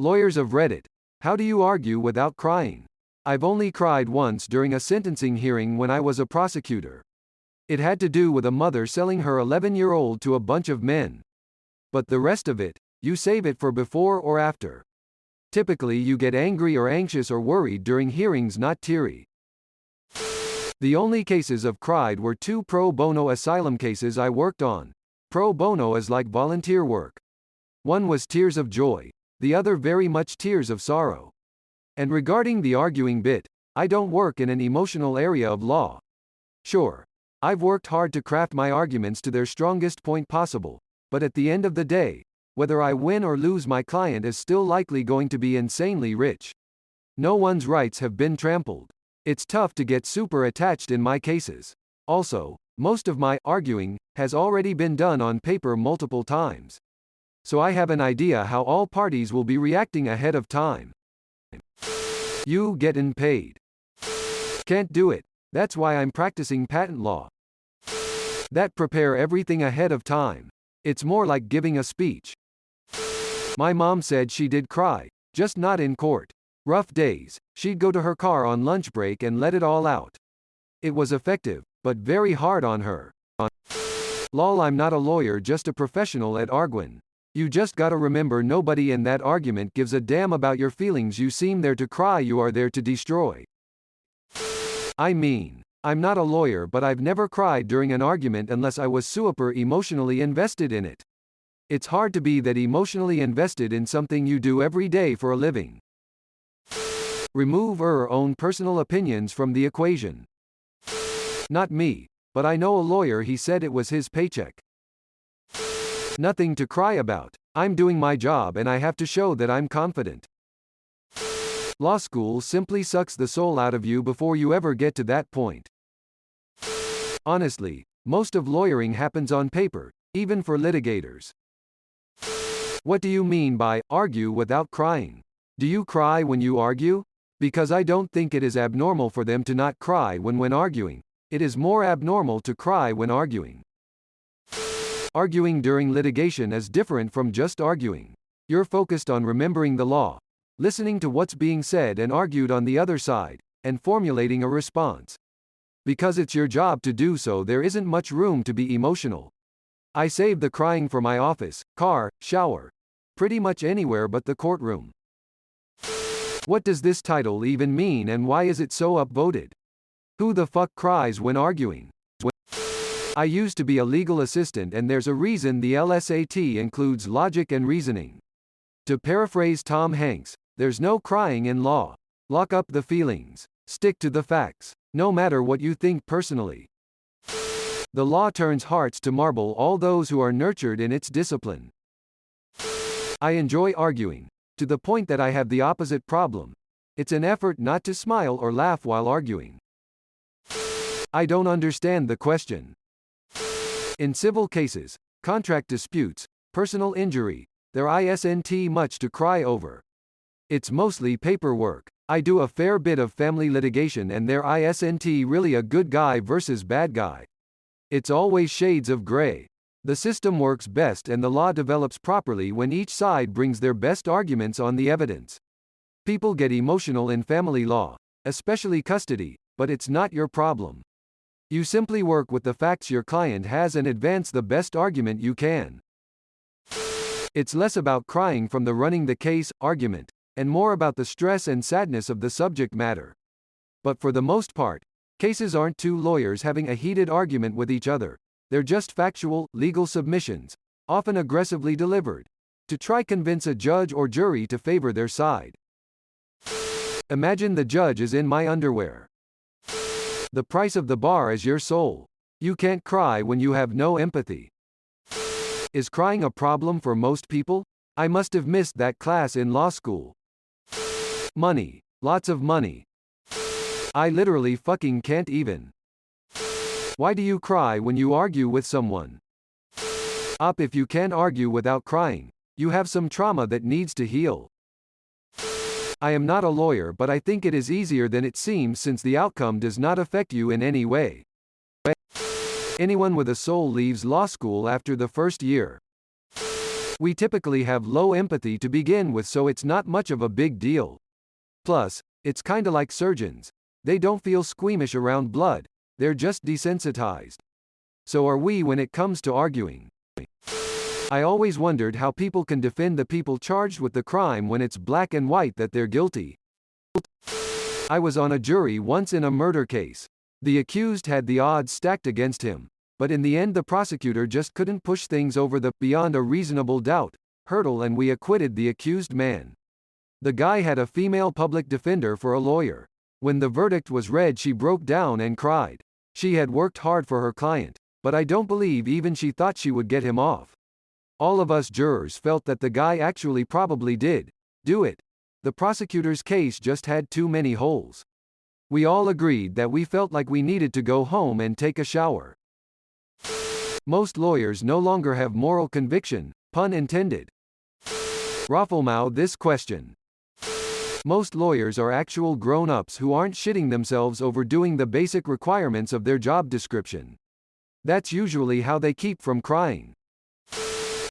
Lawyers of Reddit. How do you argue without crying? I've only cried once during a sentencing hearing when I was a prosecutor. It had to do with a mother selling her 11-year-old to a bunch of men. But the rest of it, you save it for before or after. Typically you get angry or anxious or worried during hearings, not teary. The only cases I've cried were 2 pro bono asylum cases I worked on. Pro bono is like volunteer work. One was tears of joy, the other very much tears of sorrow. And regarding the arguing bit, I don't work in an emotional area of law. Sure, I've worked hard to craft my arguments to their strongest point possible, but at the end of the day, whether I win or lose, my client is still likely going to be insanely rich. No one's rights have been trampled. It's tough to get super attached in my cases. Also, most of my arguing has already been done on paper multiple times. So I have an idea how all parties will be reacting ahead of time. You getting paid. Can't do it. That's why I'm practicing patent law. That prepare everything ahead of time. It's more like giving a speech. My mom said she did cry, just not in court. Rough days, she'd go to her car on lunch break and let it all out. It was effective, but very hard on her. Lol, I'm not a lawyer, just a professional at arguing. You just gotta remember, nobody in that argument gives a damn about your feelings. You seem there to cry, you are there to destroy. I mean, I'm not a lawyer, but I've never cried during an argument unless I was super emotionally invested in it. It's hard to be that emotionally invested in something you do every day for a living. Remove your own personal opinions from the equation. Not me, but I know a lawyer, he said it was his paycheck. Nothing to cry about. I'm doing my job and I have to show that I'm confident. Law school simply sucks the soul out of you before you ever get to that point. Honestly, most of lawyering happens on paper, even for litigators. What do you mean by argue without crying? Do you cry when you argue? Because I don't think it is abnormal for them to not cry when arguing. It is more abnormal to cry when arguing. Arguing during litigation is different from just arguing. You're focused on remembering the law, listening to what's being said and argued on the other side, and formulating a response. Because it's your job to do so, there isn't much room to be emotional. I save the crying for my office, car, shower. Pretty much anywhere but the courtroom. What does this title even mean and why is it so upvoted? Who the fuck cries when arguing? I used to be a legal assistant and there's a reason the LSAT includes logic and reasoning. To paraphrase Tom Hanks, there's no crying in law. Lock up the feelings. Stick to the facts. No matter what you think personally. The law turns hearts to marble, all those who are nurtured in its discipline. I enjoy arguing, to the point that I have the opposite problem. It's an effort not to smile or laugh while arguing. I don't understand the question. In civil cases, contract disputes, personal injury, there isn't much to cry over. It's mostly paperwork. I do a fair bit of family litigation and there isn't really a good guy versus bad guy. It's always shades of gray. The system works best and the law develops properly when each side brings their best arguments on the evidence. People get emotional in family law, especially custody, but it's not your problem. You simply work with the facts your client has and advance the best argument you can. It's less about crying from the running the case argument, and more about the stress and sadness of the subject matter. But for the most part, cases aren't two lawyers having a heated argument with each other. They're just factual, legal submissions, often aggressively delivered, to try convince a judge or jury to favor their side. Imagine the judge is in my underwear. The price of the bar is your soul. You can't cry when you have no empathy. Is crying a problem for most people? I must have missed that class in law school. Money. Lots of money. I literally fucking can't even. Why do you cry when you argue with someone? If you can't argue without crying, you have some trauma that needs to heal. I am not a lawyer, but I think it is easier than it seems since the outcome does not affect you in any way. Anyone with a soul leaves law school after the first year. We typically have low empathy to begin with, so it's not much of a big deal. Plus, it's kinda like surgeons. They don't feel squeamish around blood, they're just desensitized. So are we when it comes to arguing. I always wondered how people can defend the people charged with the crime when it's black and white that they're guilty. I was on a jury once in a murder case. The accused had the odds stacked against him, but in the end the prosecutor just couldn't push things over the beyond a reasonable doubt hurdle, and we acquitted the accused man. The guy had a female public defender for a lawyer. When the verdict was read, she broke down and cried. She had worked hard for her client, but I don't believe even she thought she would get him off. All of us jurors felt that the guy actually probably did do it. The prosecutor's case just had too many holes. We all agreed that we felt like we needed to go home and take a shower. Most lawyers no longer have moral conviction, pun intended. Rafflemau this question. Most lawyers are actual grown-ups who aren't shitting themselves over doing the basic requirements of their job description. That's usually how they keep from crying.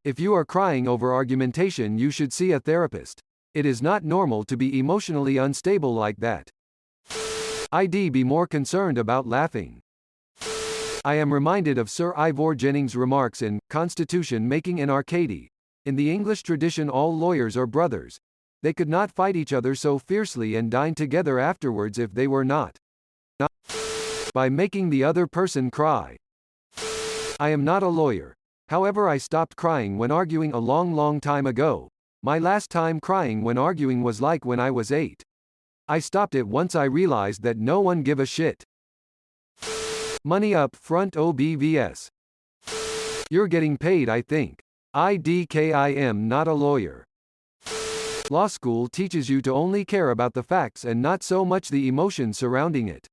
If you are crying over argumentation, you should see a therapist. It is not normal to be emotionally unstable like that. I'd be more concerned about laughing. I am reminded of Sir Ivor Jennings' remarks in Constitution Making in Arcady. In the English tradition, all lawyers are brothers. They could not fight each other so fiercely and dine together afterwards if they were not by making the other person cry. I am not a lawyer. However, I stopped crying when arguing a long time ago. My last time crying when arguing was like when I was 8. I stopped it once I realized that no one give a shit. Money up front OBVS. You're getting paid, I think. I am not a lawyer. Law school teaches you to only care about the facts and not so much the emotions surrounding it.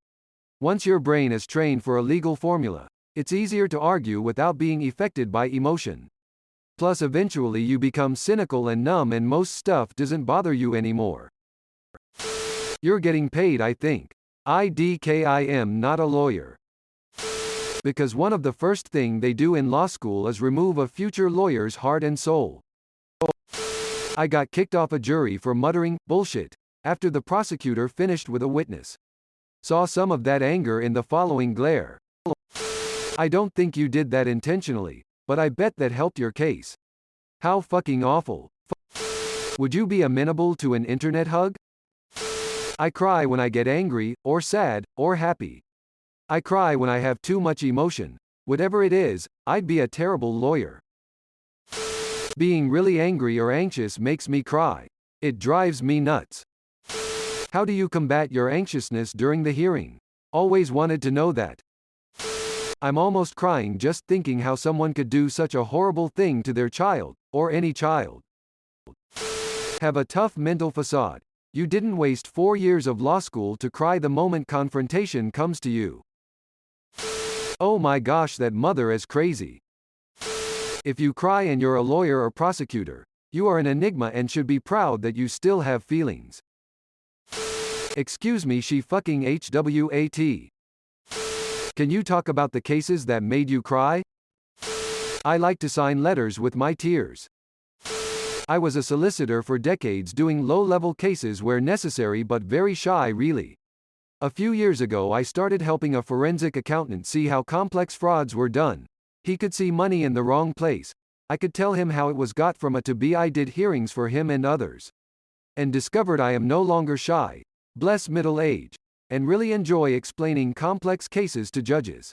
Once your brain is trained for a legal formula, it's easier to argue without being affected by emotion. Plus, eventually you become cynical and numb and most stuff doesn't bother you anymore. You're getting paid, I think. I am not a lawyer. Because one of the first thing they do in law school is remove a future lawyer's heart and soul. I got kicked off a jury for muttering bullshit after the prosecutor finished with a witness. Saw some of that anger in the following glare. I don't think you did that intentionally, but I bet that helped your case. How fucking awful. Would you be amenable to an internet hug? I cry when I get angry, or sad, or happy. I cry when I have too much emotion. Whatever it is, I'd be a terrible lawyer. Being really angry or anxious makes me cry. It drives me nuts. How do you combat your anxiousness during the hearing? Always wanted to know that. I'm almost crying just thinking how someone could do such a horrible thing to their child, or any child. Have a tough mental facade. You didn't waste 4 years of law school to cry the moment confrontation comes to you. Oh my gosh, that mother is crazy. If you cry and you're a lawyer or prosecutor, you are an enigma and should be proud that you still have feelings. Excuse me, she fucking HWAT. Can you talk about the cases that made you cry? I like to sign letters with my tears. I was a solicitor for decades doing low-level cases where necessary but very shy really. A few years ago I started helping a forensic accountant see how complex frauds were done. He could see money in the wrong place. I could tell him how it was got from A to B. I did hearings for him and others. And discovered I am no longer shy, bless middle age, and really enjoy explaining complex cases to judges.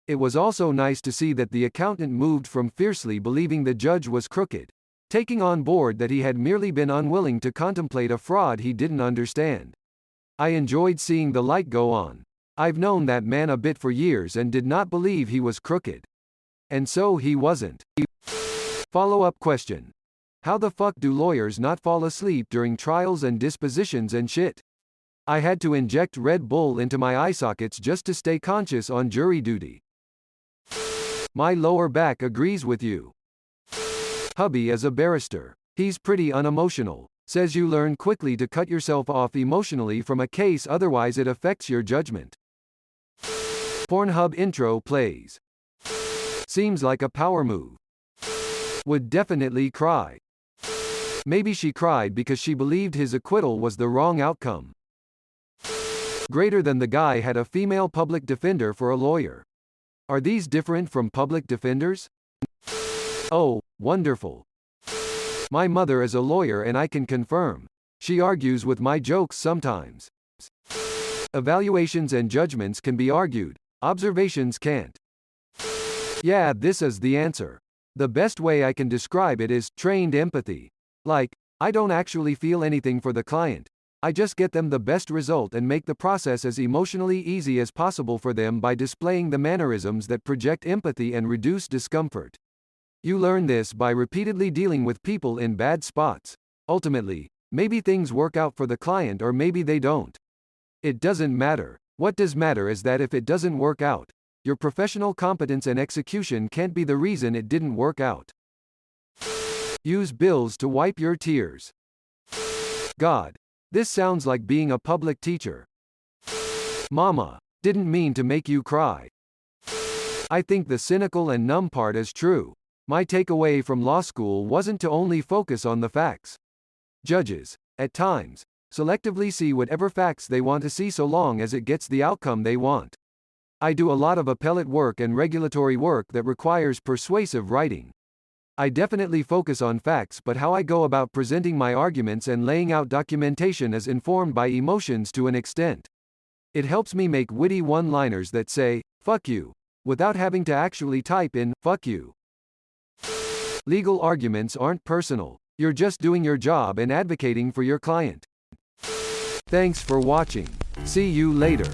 It was also nice to see that the accountant moved from fiercely believing the judge was crooked, taking on board that he had merely been unwilling to contemplate a fraud he didn't understand. I enjoyed seeing the light go on. I've known that man a bit for years and did not believe he was crooked. And so he wasn't. Follow-up question. How the fuck do lawyers not fall asleep during trials and dispositions and shit? I had to inject Red Bull into my eye sockets just to stay conscious on jury duty. My lower back agrees with you. Hubby is a barrister. He's pretty unemotional. Says you learn quickly to cut yourself off emotionally from a case, otherwise it affects your judgment. Pornhub intro plays. Seems like a power move. Would definitely cry. Maybe she cried because she believed his acquittal was the wrong outcome. Greater than the guy had a female public defender for a lawyer. Are these different from public defenders? Oh, wonderful. My mother is a lawyer and I can confirm. She argues with my jokes sometimes. Evaluations and judgments can be argued. Observations can't. Yeah, this is the answer. The best way I can describe it is trained empathy. Like, I don't actually feel anything for the client. I just get them the best result and make the process as emotionally easy as possible for them by displaying the mannerisms that project empathy and reduce discomfort. You learn this by repeatedly dealing with people in bad spots. Ultimately, maybe things work out for the client or maybe they don't. It doesn't matter. What does matter is that if it doesn't work out, your professional competence and execution can't be the reason it didn't work out. Use bills to wipe your tears. God. This sounds like being a public teacher. Mama. Didn't mean to make you cry. I think the cynical and numb part is true. My takeaway from law school wasn't to only focus on the facts. Judges, at times, selectively see whatever facts they want to see so long as it gets the outcome they want. I do a lot of appellate work and regulatory work that requires persuasive writing. I definitely focus on facts, but how I go about presenting my arguments and laying out documentation is informed by emotions to an extent. It helps me make witty one-liners that say, "fuck you," without having to actually type in, "fuck you." Legal arguments aren't personal. You're just doing your job and advocating for your client. Thanks for watching. See you later.